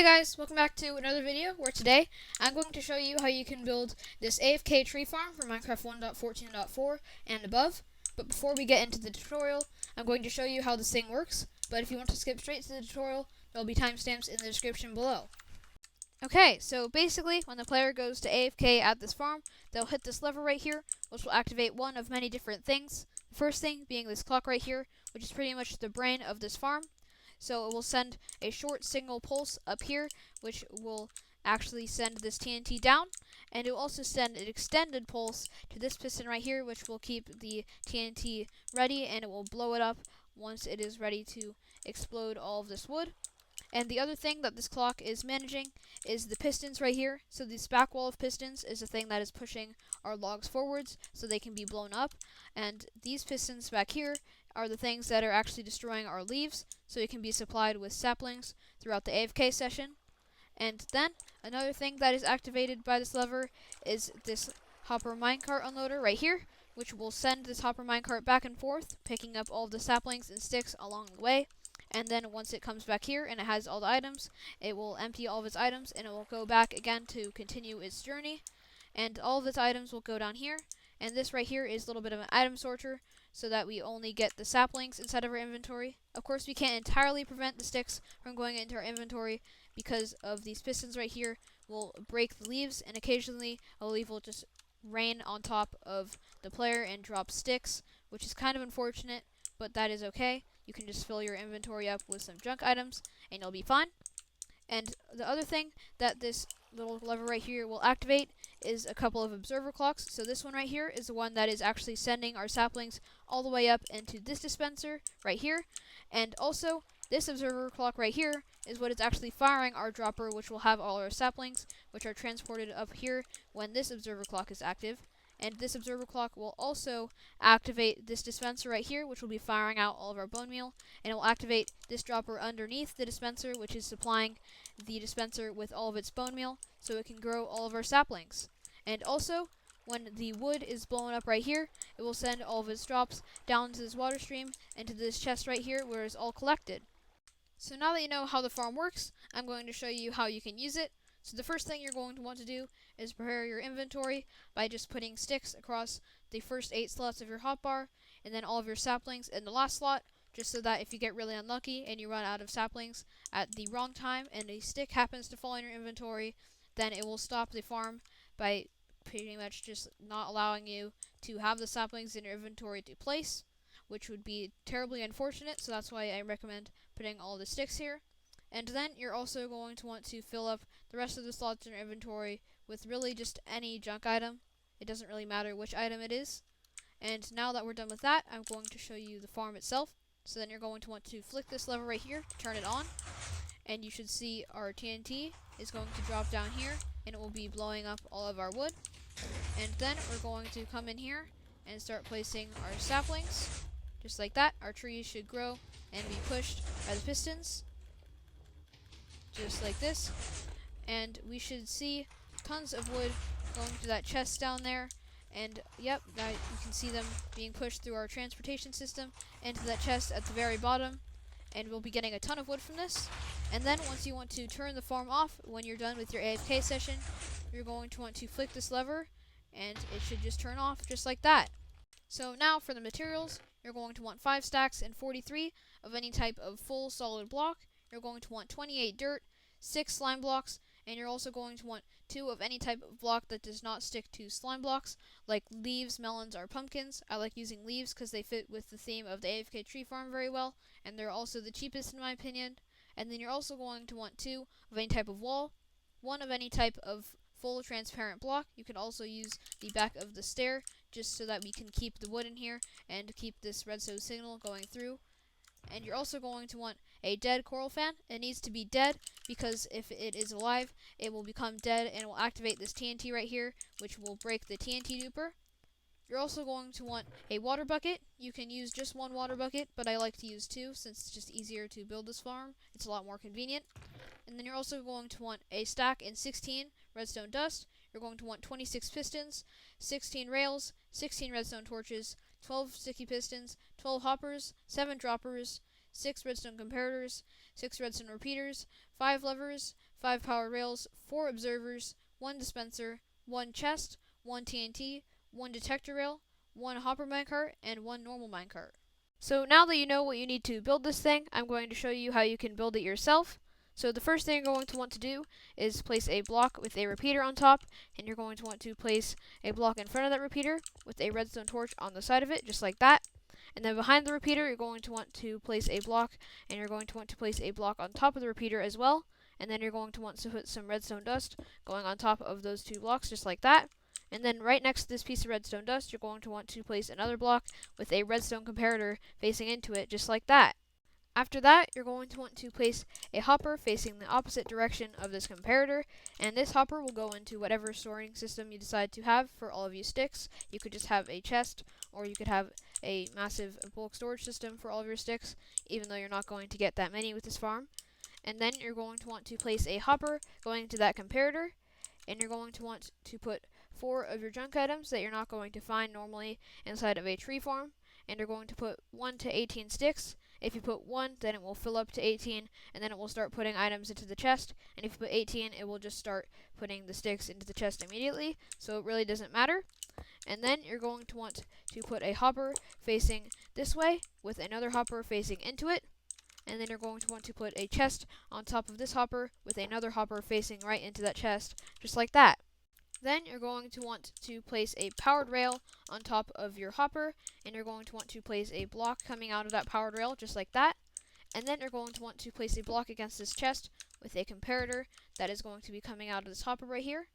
Hey guys, welcome back to another video where today I'm going to show you how you can build this AFK tree farm for Minecraft 1.14.4 and above. But before we get into the tutorial, I'm going to show you how this thing works. But if you want to skip straight to the tutorial, there'll be timestamps in the description below. Okay, so basically when the player goes to AFK at this farm, they'll hit this lever right here, which will activate one of many different things. The first thing being this clock right here, which is pretty much the brain of this farm. So it will send a short signal pulse up here, which will actually send this TNT down, and it will also send an extended pulse to this piston right here, which will keep the TNT ready, and it will blow it up once it is ready to explode all of this wood. And the other thing that this clock is managing is the pistons right here. So this back wall of pistons is the thing that is pushing our logs forwards so they can be blown up. And these pistons back here are the things that are actually destroying our leaves, so it can be supplied with saplings throughout the AFK session. And then another thing that is activated by this lever is this hopper minecart unloader right here, which will send this hopper minecart back and forth, picking up all of the saplings and sticks along the way. And then once it comes back here and it has all the items, it will empty all of its items and it will go back again to continue its journey. And all of its items will go down here. And this right here is a little bit of an item sorter, so that we only get the saplings inside of our inventory. Of course, we can't entirely prevent the sticks from going into our inventory because of these pistons right here will break the leaves, and occasionally a leaf will just rain on top of the player and drop sticks, which is kind of unfortunate, but that is okay. You can just fill your inventory up with some junk items and you'll be fine. And the other thing that this little lever right here will activate is a couple of observer clocks. So this one right here is the one that is actually sending our saplings all the way up into this dispenser right here. And also, this observer clock right here is what is actually firing our dropper, which will have all our saplings, which are transported up here when this observer clock is active. And this observer clock will also activate this dispenser right here, which will be firing out all of our bone meal. And it will activate this dropper underneath the dispenser, which is supplying the dispenser with all of its bone meal, so it can grow all of our saplings. And also, when the wood is blown up right here, it will send all of its drops down to this water stream and to this chest right here where it's all collected. So now that you know how the farm works, I'm going to show you how you can use it. So the first thing you're going to want to do is prepare your inventory by just putting sticks across the first 8 slots of your hotbar, and then all of your saplings in the last slot, just so that if you get really unlucky and you run out of saplings at the wrong time and a stick happens to fall in your inventory, then it will stop the farm by pretty much just not allowing you to have the saplings in your inventory to place, which would be terribly unfortunate, so that's why I recommend putting all the sticks here. And then you're also going to want to fill up the rest of the slots in your inventory with really just any junk item. It doesn't really matter which item it is. And now that we're done with that, I'm going to show you the farm itself. So then you're going to want to flick this lever right here to turn it on. And you should see our TNT is going to drop down here, and it will be blowing up all of our wood. And then we're going to come in here and start placing our saplings. Just like that, our trees should grow and be pushed by the pistons. Just like this. And we should see tons of wood going to that chest down there. And yep, now you can see them being pushed through our transportation system into that chest at the very bottom. And we'll be getting a ton of wood from this. And then once you want to turn the farm off, when you're done with your AFK session, you're going to want to flick this lever, and it should just turn off just like that. So now for the materials, you're going to want 5 stacks and 43 of any type of full solid block. You're going to want 28 dirt, 6 slime blocks, and you're also going to want 2 of any type of block that does not stick to slime blocks, like leaves, melons, or pumpkins. I like using leaves because they fit with the theme of the AFK tree farm very well, and they're also the cheapest in my opinion. And then you're also going to want 2 of any type of wall, 1 of any type of full transparent block. You can also use the back of the stair just so that we can keep the wood in here and keep this redstone signal going through. And you're also going to want a dead coral fan. It needs to be dead because if it is alive, it will become dead and it will activate this TNT right here, which will break the TNT duper. You're also going to want a water bucket. You can use just 1 water bucket, but I like to use 2 since it's just easier to build this farm. It's a lot more convenient. And then you're also going to want a stack and 16 redstone dust. You're going to want 26 pistons, 16 rails, 16 redstone torches, 12 sticky pistons, 12 hoppers, 7 droppers, 6 redstone comparators, 6 redstone repeaters, 5 levers, 5 power rails, 4 observers, 1 dispenser, 1 chest, 1 TNT, 1 detector rail, 1 hopper minecart, and 1 normal minecart. So now that you know what you need to build this thing, I'm going to show you how you can build it yourself. So the first thing you're going to want to do is place a block with a repeater on top, and you're going to want to place a block in front of that repeater with a redstone torch on the side of it, just like that. And then behind the repeater, you're going to want to place a block, and you're going to want to place a block on top of the repeater as well. And then you're going to want to put some redstone dust going on top of those 2 blocks, just like that. And then right next to this piece of redstone dust, you're going to want to place another block with a redstone comparator facing into it, just like that. After that, you're going to want to place a hopper facing the opposite direction of this comparator, and this hopper will go into whatever storing system you decide to have for all of your sticks. You could just have a chest, or you could have a massive bulk storage system for all of your sticks, even though you're not going to get that many with this farm. And then you're going to want to place a hopper going into that comparator, and you're going to want to put 4 of your junk items that you're not going to find normally inside of a tree farm, and you're going to put 1 to 18 sticks. If you put 1, then it will fill up to 18, and then it will start putting items into the chest, and if you put 18, it will just start putting the sticks into the chest immediately, so it really doesn't matter. And then you're going to want to put a hopper facing this way, with another hopper facing into it, and then you're going to want to put a chest on top of this hopper, with another hopper facing right into that chest, just like that. Then you're going to want to place a powered rail on top of your hopper, and you're going to want to place a block coming out of that powered rail, just like that. And then you're going to want to place a block against this chest with a comparator that is going to be coming out of this hopper right here.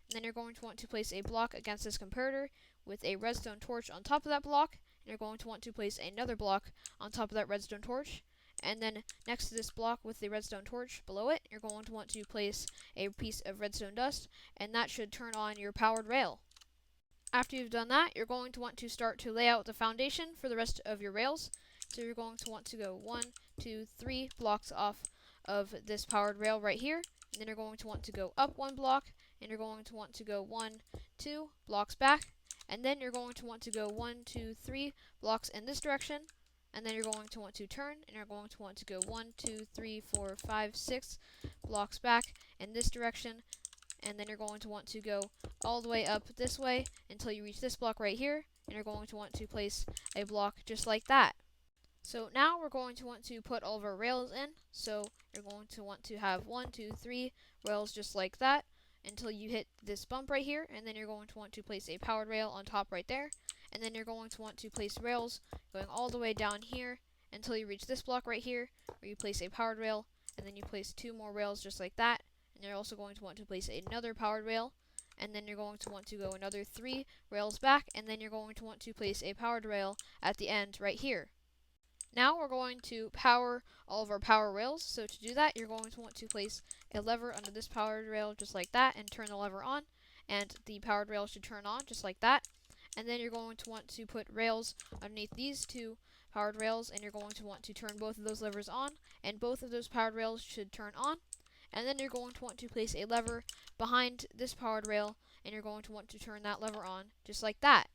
And then you're going to want to place a block against this comparator with a redstone torch on top of that block, and you're going to want to place another block on top of that redstone torch. And then next to this block with the redstone torch below it, you're going to want to place a piece of redstone dust, and that should turn on your powered rail. After you've done that, you're going to want to start to lay out the foundation for the rest of your rails. So you're going to want to go 1, 2, 3 blocks off of this powered rail right here, and then you're going to want to go up 1 block, and you're going to want to go 1, 2 blocks back, and then you're going to want to go 1, 2, 3 blocks in this direction. And then you're going to want to turn, and you're going to want to go 1, 2, 3, 4, 5, 6 blocks back in this direction. And then you're going to want to go all the way up this way until you reach this block right here. And you're going to want to place a block just like that. So now we're going to want to put all of our rails in. So you're going to want to have 1, 2, 3 rails just like that until you hit this bump right here. And then you're going to want to place a powered rail on top right there. And then you're going to want to place rails going all the way down here until you reach this block right here, where you place a powered rail, and then you place 2 more rails just like that. And you're also going to want to place another powered rail, and then you're going to want to go another 3 rails back, and then you're going to want to place a powered rail at the end right here. Now we're going to power all of our power rails. So to do that, you're going to want to place a lever under this powered rail just like that, and turn the lever on, and the powered rail should turn on just like that. And then you're going to want to put rails underneath these 2 powered rails, and you're going to want to turn both of those levers on, and both of those powered rails should turn on. And then you're going to want to place a lever behind this powered rail, and you're going to want to turn that lever on, just like that.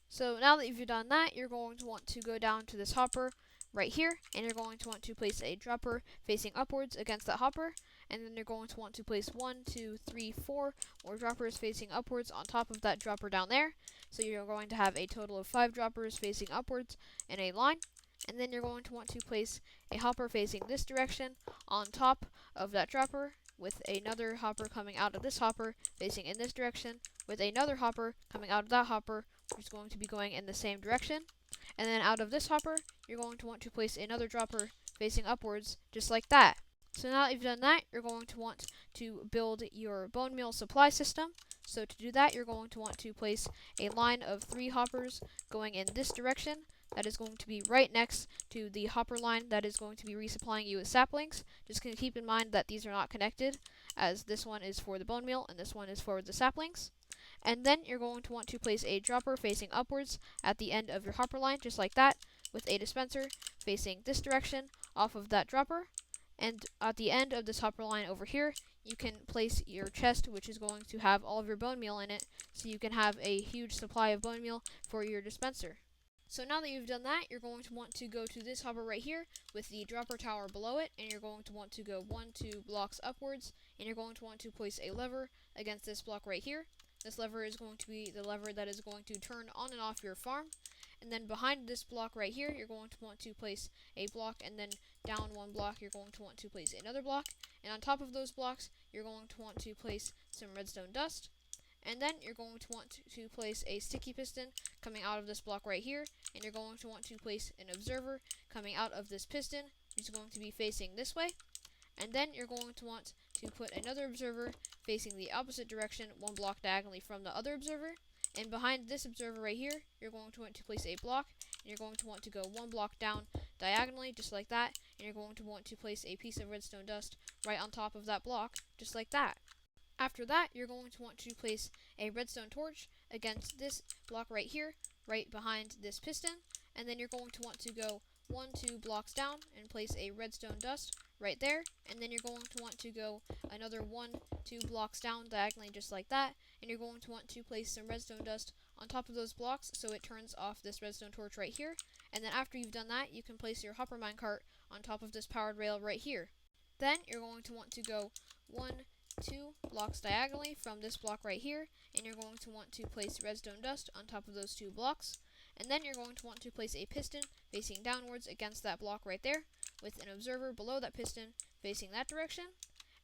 So now that you've done that, you're going to want to go down to this hopper right here, and you're going to want to place a dropper facing upwards against that hopper, and then you're going to want to place 1, 2, 3, 4 more droppers facing upwards on top of that dropper down there. So you're going to have a total of 5 droppers facing upwards in a line. And then you're going to want to place a hopper facing this direction on top of that dropper, with another hopper coming out of this hopper facing in this direction, with another hopper coming out of that hopper, which is going to be going in the same direction. And then out of this hopper, you're going to want to place another dropper facing upwards, just like that. So now that you've done that, you're going to want to build your bone meal supply system. So to do that, you're going to want to place a line of 3 hoppers going in this direction. That is going to be right next to the hopper line that is going to be resupplying you with saplings. Just going to keep in mind that these are not connected, as this one is for the bone meal and this one is for the saplings. And then you're going to want to place a dropper facing upwards at the end of your hopper line, just like that, with a dispenser facing this direction off of that dropper. And at the end of this hopper line over here, you can place your chest, which is going to have all of your bone meal in it, so you can have a huge supply of bone meal for your dispenser. So now that you've done that, you're going to want to go to this hopper right here with the dropper tower below it, and you're going to want to go 1-2 blocks upwards, and you're going to want to place a lever against this block right here. This lever is going to be the lever that is going to turn on and off your farm. And then behind this block right here, you're going to want to place a block, and then down one block, you're going to want to place another block. And on top of those blocks, you're going to want to place some redstone dust. And then you're going to want to place a sticky piston coming out of this block right here, and you're going to want to place an observer coming out of this piston, which is going to be facing this way. And then you're going to want to put another observer facing the opposite direction, one block diagonally from the other observer. And behind this observer right here, you're going to want to place a block, and you're going to want to go one block down diagonally, just like that, and you're going to want to place a piece of redstone dust right on top of that block, just like that. After that, you're going to want to place a redstone torch against this block right here, right behind this piston, and then you're going to want to go 1-2 blocks down and place a redstone dust right there, and then you're going to want to go another 1-2 blocks down diagonally, just like that, and you're going to want to place some redstone dust on top of those blocks so it turns off this redstone torch right here. And then after you've done that, you can place your hopper minecart on top of this powered rail right here. Then you're going to want to go 1-2 blocks diagonally from this block right here, and you're going to want to place redstone dust on top of those 2 blocks. And then you're going to want to place a piston facing downwards against that block right there, with an observer below that piston facing that direction.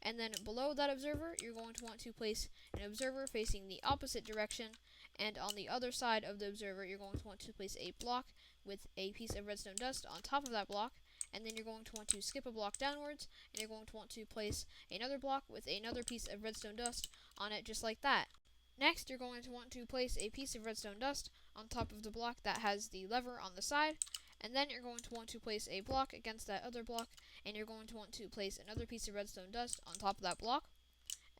And then below that observer, you're going to want to place an observer facing the opposite direction, and on the other side of the observer, you're going to want to place a block with a piece of redstone dust on top of that block. And then you're going to want to skip a block downwards, and you're going to want to place another block with another piece of redstone dust on it, just like that. Next, you're going to want to place a piece of redstone dust on top of the block that has the lever on the side, and then you're going to want to place a block against that other block, and you're going to want to place another piece of redstone dust on top of that block.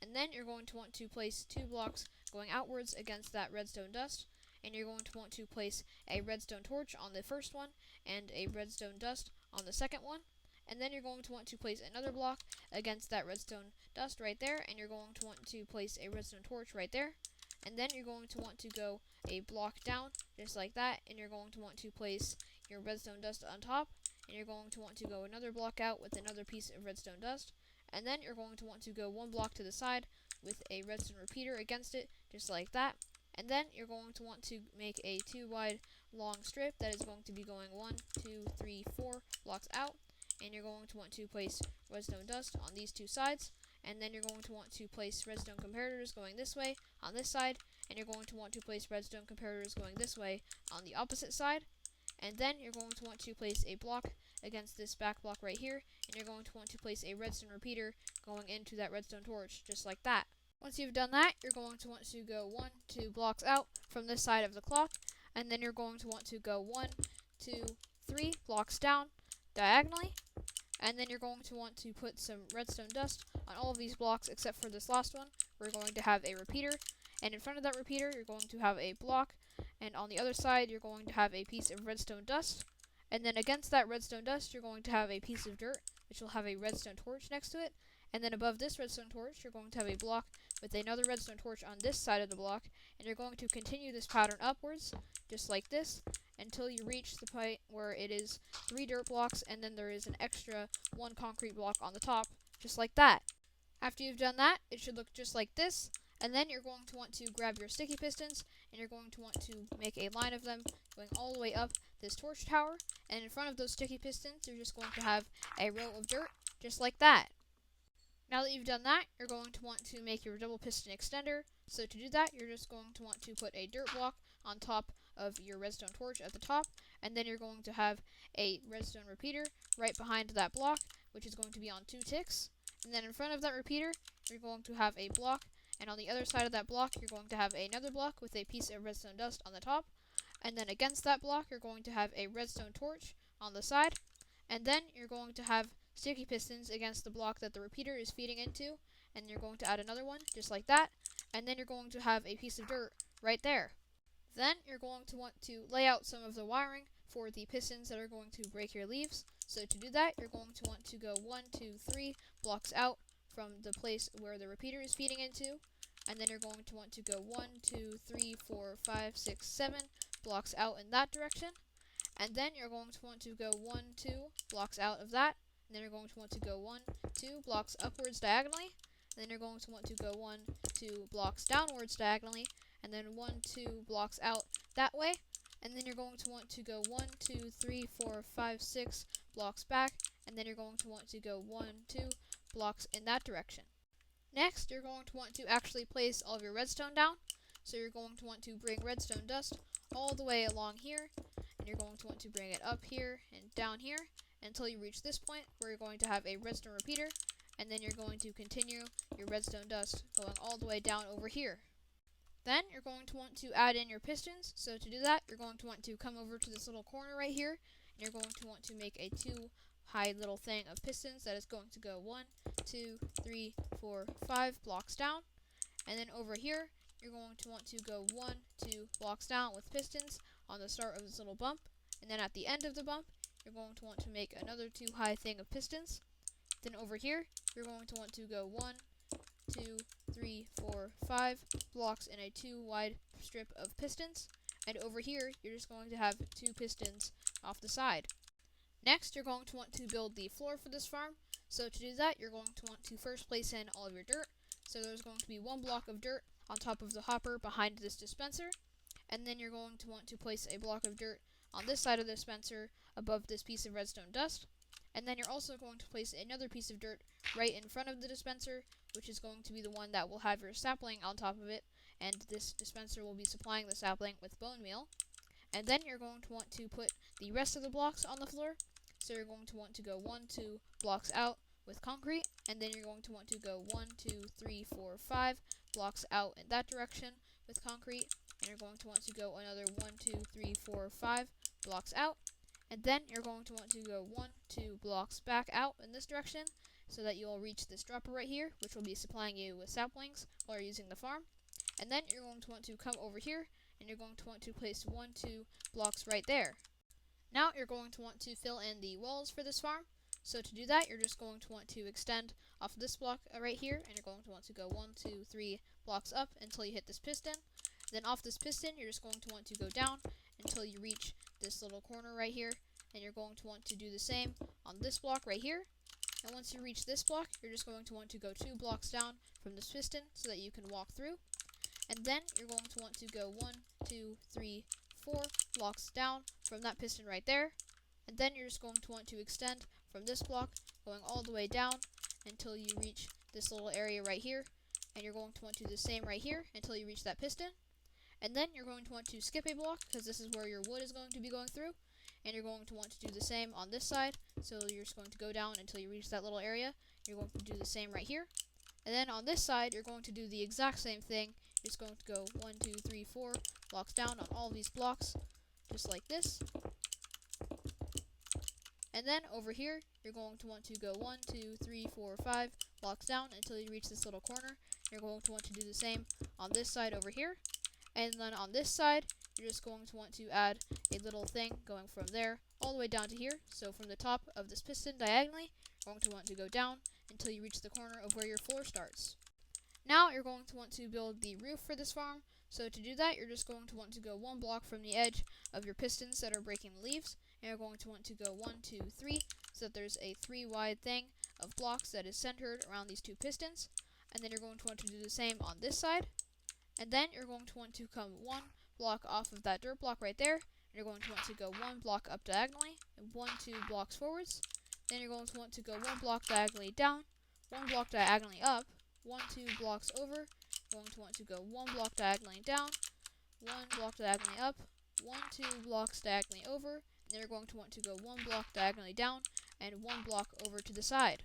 And then you're going to want to place 2 blocks going outwards against that redstone dust, and you're going to want to place a redstone torch on the first one and a redstone dust on the second one. And then you're going to want to place another block against that redstone dust right there, and you're going to want to place a redstone torch right there. And then you're going to want to go a block down, just like that, and you're going to want to place your redstone dust on top, and you're going to want to go another block out with another piece of redstone dust. And then you're going to want to go 1 block to the side with a redstone repeater against it, just like that. And then you're going to want to make a 2 wide long strip that is going to be going 1, 2, 3, 4 blocks out. And you're going to want to place redstone dust on these 2 sides. And then you're going to want to place redstone comparators going this way on this side. And you're going to want to place redstone comparators going this way on the opposite side. And then you're going to want to place a block against this back block right here. And you're going to want to place a redstone repeater going into that redstone torch, just like that. Once you've done that, you're going to want to go 1-2 blocks out from this side of the clock, and then you're going to want to go 1-2-3 blocks down diagonally, and then you're going to want to put some redstone dust on all of these blocks except for this last one. We're going to have a repeater, and in front of that repeater, you're going to have a block, and on the other side, you're going to have a piece of redstone dust, and then against that redstone dust, you're going to have a piece of dirt, which will have a redstone torch next to it. And then above this redstone torch, you're going to have a block with another redstone torch on this side of the block, and you're going to continue this pattern upwards, just like this, until you reach the point where it is 3 dirt blocks, and then there is an extra 1 concrete block on the top, just like that. After you've done that, it should look just like this, and then you're going to want to grab your sticky pistons, and you're going to want to make a line of them going all the way up this torch tower, and in front of those sticky pistons, you're just going to have a row of dirt, just like that. Now that you've done that, you're going to want to make your double piston extender. So to do that, you're just going to want to put a dirt block on top of your redstone torch at the top, and then you're going to have a redstone repeater right behind that block, which is going to be on 2 ticks. And then in front of that repeater, you're going to have a block, and on the other side of that block, you're going to have another block with a piece of redstone dust on the top. And then against that block, you're going to have a redstone torch on the side, and then you're going to have sticky pistons against the block that the repeater is feeding into, and you're going to add another one, just like that, and then you're going to have a piece of dirt right there. Then you're going to want to lay out some of the wiring for the pistons that are going to break your leaves. So to do that, you're going to want to go 1-2-3 blocks out from the place where the repeater is feeding into, and then you're going to want to go 1-2-3-4-5-6-7 blocks out in that direction. And then you're going to want to go 1, 2 blocks out of that. And then you're going to want to go 1, 2 blocks upwards diagonally. And then you're going to want to go 1, 2 blocks downwards diagonally. And then 1, 2 blocks out that way. And then you're going to want to go 1, 2, 3, 4, 5, 6 blocks back. And then you're going to want to go 1, 2 blocks in that direction. Next, you're going to want to actually place all of your redstone down. So you're going to want to bring redstone dust all the way along here. And you're going to want to bring it up here and down here until you reach this point where you're going to have a redstone repeater. And then you're going to continue your redstone dust going all the way down over here. Then you're going to want to add in your pistons. So to do that, you're going to want to come over to this little corner right here. And you're going to want to make a 2 high little thing of pistons that is going to go 1, 2, 3, 4, 5 blocks down. And then over here, you're going to want to go 1, 2 blocks down with pistons on the start of this little bump. And then at the end of the bump, you're going to want to make another 2 high thing of pistons. Then over here, you're going to want to go 1, 2, 3, 4, 5 blocks in a 2 wide strip of pistons. And over here, you're just going to have 2 pistons off the side. Next, you're going to want to build the floor for this farm. So to do that, you're going to want to first place in all of your dirt. So there's going to be 1 block of dirt on top of the hopper behind this dispenser. And then you're going to want to place a block of dirt on this side of the dispenser above this piece of redstone dust. And then you're also going to place another piece of dirt right in front of the dispenser, which is going to be the one that will have your sapling on top of it. And this dispenser will be supplying the sapling with bone meal. And then you're going to want to put the rest of the blocks on the floor. So you're going to want to go 1, 2 blocks out with concrete. And then you're going to want to go 1, 2, 3, 4, 5 blocks out in that direction with concrete. And you're going to want to go another 1, 2, 3, 4, 5 blocks out. And then you're going to want to go 1, 2 blocks back out in this direction so that you'll reach this dropper right here, which will be supplying you with saplings while you're using the farm. And then you're going to want to come over here and you're going to want to place 1, 2 blocks right there. Now you're going to want to fill in the walls for this farm. So to do that, you're just going to want to extend off of this block right here, and you're going to want to go 1, 2, 3 blocks up until you hit this piston. Then off this piston, you're just going to want to go down until you reach this little corner right here, and you're going to want to do the same on this block right here. And once you reach this block, you're just going to want to go 2 blocks down from this piston so that you can walk through. And then you're going to want to go 1, 2, 3, 4 blocks down from that piston right there. And then you're just going to want to extend from this block going all the way down until you reach this little area right here. And you're going to want to do the same right here until you reach that piston. And then you're going to want to skip a block because this is where your wood is going to be going through. And you're going to want to do the same on this side. So you're just going to go down until you reach that little area. You're going to do the same right here. And then on this side, you're going to do the exact same thing. You're just going to go 1, 2, 3, 4 blocks down on all these blocks, just like this. And then over here, you're going to want to go 1, 2, 3, 4, 5 blocks down until you reach this little corner. You're going to want to do the same on this side over here. And then on this side, you're just going to want to add a little thing going from there all the way down to here. So from the top of this piston diagonally, you're going to want to go down until you reach the corner of where your floor starts. Now you're going to want to build the roof for this farm. So to do that, you're just going to want to go 1 block from the edge of your pistons that are breaking the leaves. And you're going to want to go 1, 2, 3, so that there's a 3 wide thing of blocks that is centered around these 2 pistons. And then you're going to want to do the same on this side. And then you're going to want to come 1 block off of that dirt block right there. And you're going to want to go 1 block up diagonally, and 1, 2 blocks forwards. Then you're going to want to go 1 block diagonally down, 1 block diagonally up, 1, 2 blocks over. You're going to want to go 1 block diagonally down, 1 block diagonally up, 1, 2 blocks diagonally over. And then you're going to want to go 1 block diagonally down, and 1 block over to the side.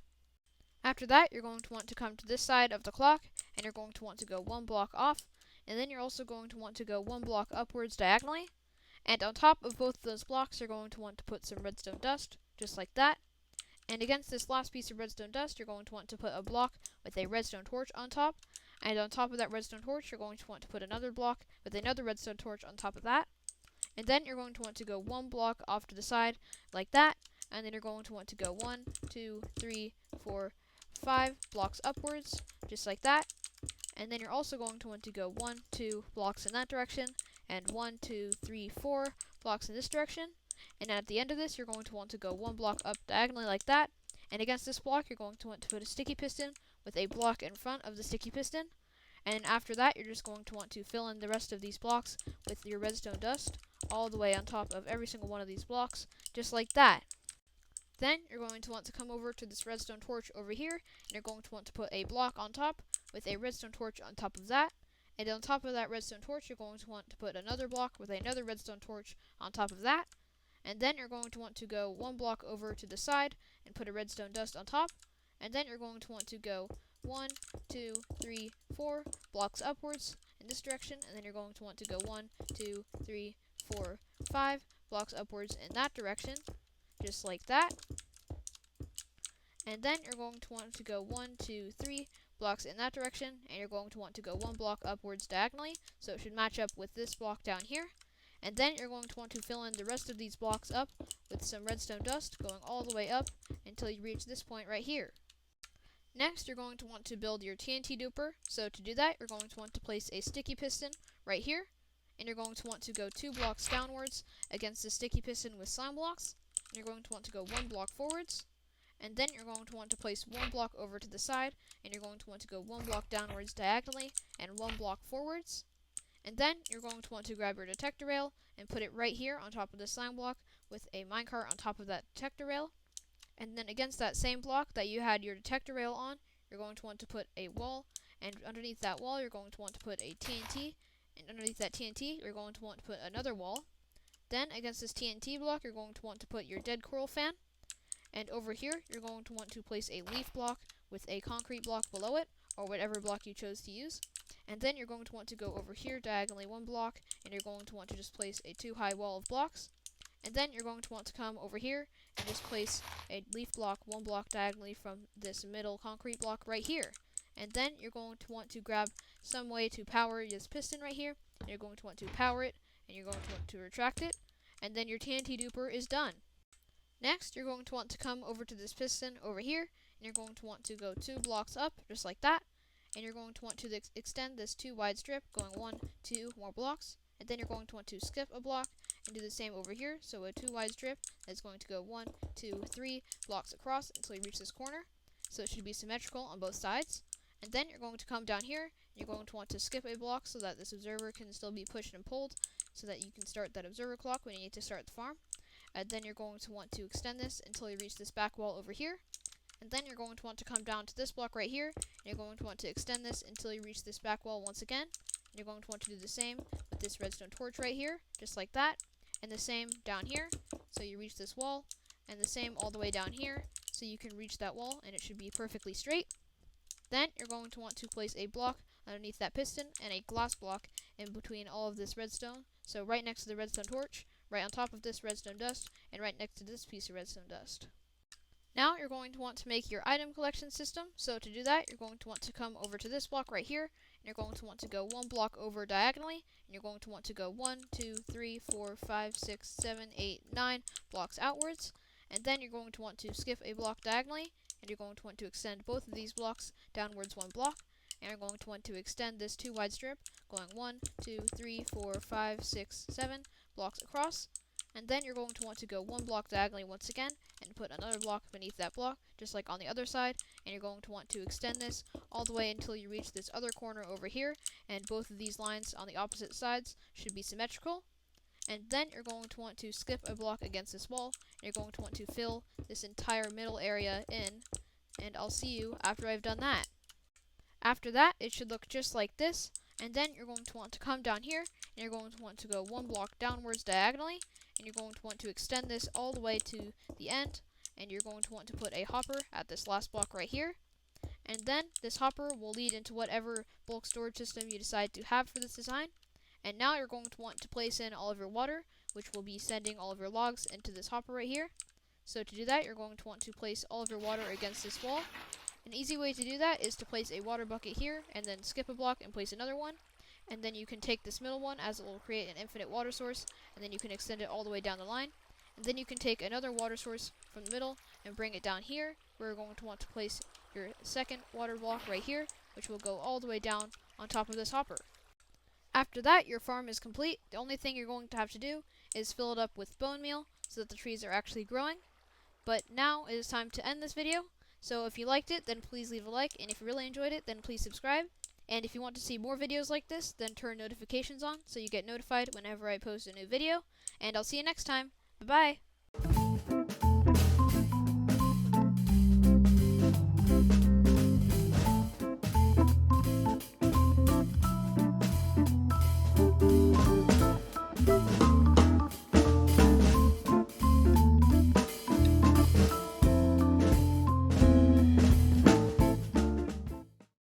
After that, you're going to want to come to this side of the clock, and you're going to want to go 1 block off. And then you're also going to want to go 1 block upwards diagonally. And on top of both of those blocks, you're going to want to put some redstone dust, just like that. And against this last piece of redstone dust, you're going to want to put a block with a redstone torch on top. And on top of that redstone torch, you're going to want to put another block with another redstone torch on top of that. And then you're going to want to go 1 block off to the side, like that. And then you're going to want to go 1, 2, 3, 4, 5 blocks upwards, just like that. And then you're also going to want to go 1, 2 blocks in that direction, and 1, 2, 3, 4 blocks in this direction. And at the end of this, you're going to want to go one block up diagonally like that. And against this block, you're going to want to put a sticky piston with a block in front of the sticky piston. And after that, you're just going to want to fill in the rest of these blocks with your redstone dust all the way on top of every single one of these blocks, just like that. Then you're going to want to come over to this redstone torch over here, and you're going to want to put a block on top with a redstone torch on top of that. And on top of that redstone torch, you're going to want to put another block with another redstone torch on top of that. And then you're going to want to go one block over to the side and put a redstone dust on top. And then you're going to want to go 1, 2, 3, 4 blocks upwards in this direction. And then you're going to want to go 1, 2, 3, 4, 5 blocks upwards in that direction, just like that. And then you're going to want to go 1, 2, 3 blocks in that direction, and you're going to want to go one block upwards diagonally, so it should match up with this block down here. And then you're going to want to fill in the rest of these blocks up with some redstone dust, going all the way up until you reach this point right here. Next, you're going to want to build your TNT duper. So to do that, you're going to want to place a sticky piston right here, and you're going to want to go 2 blocks downwards against the sticky piston with slime blocks. And you're going to want to go 1 block forwards, and then you're going to want to place 1 block over to the side, and you're going to want to go 1 block downwards diagonally and 1 block forwards. And then you're going to want to grab your detector rail and put it right here on top of the slime block with a minecart on top of that detector rail. And then against that same block that you had your detector rail on, you're going to want to put a wall, and underneath that wall you're going to want to put a TNT, and underneath that TNT you're going to want to put another wall. Then against this TNT block you're going to want to put your dead coral fan, and over here you're going to want to place a leaf block with a concrete block below it, or whatever block you chose to use. And then you're going to want to go over here diagonally 1 block, and you're going to want to just place a 2 high wall of blocks. And then you're going to want to come over here and just place a leaf block 1 block diagonally from this middle concrete block right here. And then you're going to want to grab some way to power this piston right here, and you're going to want to power it, and you're going to want to retract it, and then your TNT duper is done. Next, you're going to want to come over to this piston over here, and you're going to want to go 2 blocks up, just like that. And you're going to want to extend this 2 wide strip, going 1, 2 more blocks. And then you're going to want to skip a block and do the same over here. So a 2 wide strip that's going to go 1, 2, 3 blocks across until you reach this corner. So it should be symmetrical on both sides. And then you're going to come down here, and you're going to want to skip a block so that this observer can still be pushed and pulled, so that you can start that observer clock when you need to start the farm. And then you're going to want to extend this until you reach this back wall over here. And then you're going to want to come down to this block right here, and you're going to want to extend this until you reach this back wall once again. And you're going to want to do the same with this redstone torch right here, just like that. And the same down here, so you reach this wall. And the same all the way down here, so you can reach that wall, and it should be perfectly straight. Then you're going to want to place a block underneath that piston, and a glass block in between all of this redstone. So right next to the redstone torch, right on top of this redstone dust, and right next to this piece of redstone dust. Now you're going to want to make your item collection system. So to do that, you're going to want to come over to this block right here, and you're going to want to go 1 block over diagonally, and you're going to want to go 1, 2, 3, 4, 5, 6, 7, 8, 9 blocks outwards. And then you're going to want to skip a block diagonally, and you're going to want to extend both of these blocks downwards 1 block. And you're going to want to extend this 2 wide strip, going 1, 2, 3, 4, 5, 6, 7 blocks across. And then you're going to want to go 1 block diagonally once again, and put another block beneath that block, just like on the other side. And you're going to want to extend this all the way until you reach this other corner over here, and both of these lines on the opposite sides should be symmetrical. And then you're going to want to skip a block against this wall, and you're going to want to fill this entire middle area in, and I'll see you after I've done that. After that, it should look just like this, and then you're going to want to come down here, and you're going to want to go 1 block downwards diagonally, and you're going to want to extend this all the way to the end, and you're going to want to put a hopper at this last block right here. And then this hopper will lead into whatever bulk storage system you decide to have for this design. And now you're going to want to place in all of your water, which will be sending all of your logs into this hopper right here. So to do that, you're going to want to place all of your water against this wall. An easy way to do that is to place a water bucket here, and then skip a block and place another one. And then you can take this middle one, as it will create an infinite water source, and then you can extend it all the way down the line. And then you can take another water source from the middle and bring it down here, where you're going to want to place your second water block right here, which will go all the way down on top of this hopper. After that, your farm is complete. The only thing you're going to have to do is fill it up with bone meal. so that the trees are actually growing. But now it is time to end this video. So if you liked it, then please leave a like, and if you really enjoyed it, then please subscribe. And if you want to see more videos like this, then turn notifications on so you get notified whenever I post a new video. And I'll see you next time. Bye-bye!